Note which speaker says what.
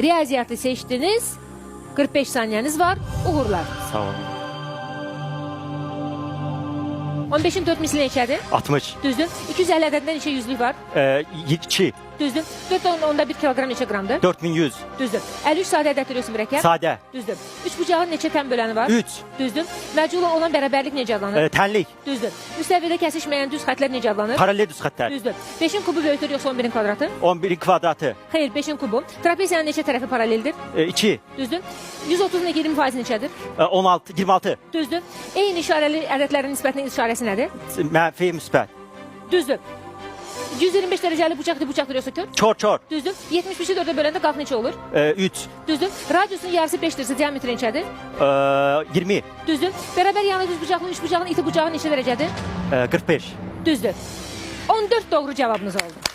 Speaker 1: Riyaziyyatı seçdiniz. 45 saniyeniz var. Uğurlar.
Speaker 2: Sağ olun.
Speaker 1: 15'in 4 misli neçədir?
Speaker 2: 60.
Speaker 1: Düzdür. 250 ədədində neçə yüzlük var?
Speaker 2: 2.
Speaker 1: Düzdür. 4 onda 1 kilogram neçə qramdır?
Speaker 2: 4100.
Speaker 1: Düzdür. 53 sadə ədəd biliyorsun mürəkkəb?
Speaker 2: Sade.
Speaker 1: Düzdür. 3 bucağın neçə tən böləni var?
Speaker 2: 3.
Speaker 1: Düzdür. Məcula olan bərabərlik necə adlanır?
Speaker 2: Tenlik.
Speaker 1: Düzdür. Müstəvidə kəsişməyən düz xətlər necə adlanır?
Speaker 2: Paralel düz xətlər.
Speaker 1: Düzdür. 5'in kubu böyükdür yoxsa 11'in kvadratı?
Speaker 2: 11 kvadratı.
Speaker 1: Xeyr, 5'in kubu. Trapeziyanın neçə tərəfi paraleldir?
Speaker 2: 2.
Speaker 1: Düzdür. 130'un 20% neçədir?
Speaker 2: 16. 26.
Speaker 1: Düzdür. Eyni işarəli ədədlərin nisbətinin işarəsi nədir?
Speaker 2: Mənfi müsbət.
Speaker 1: Düzdür. 125 dərəcəli bucaqdır yoxsa kör?
Speaker 2: Çor.
Speaker 1: Düzdür. 75'i 4'e böləndə qalx neçə olur?
Speaker 2: 3.
Speaker 1: Düzdür. Radiusun yarısı 5'dirsə diametri neçədir?
Speaker 2: 20.
Speaker 1: Düzdür. Bərabər yanı düz bucaqlı 3 bucağın iti bucağı neçə dərəcədir?
Speaker 2: 45.
Speaker 1: Düzdür. 14 doğru cevabınız oldu.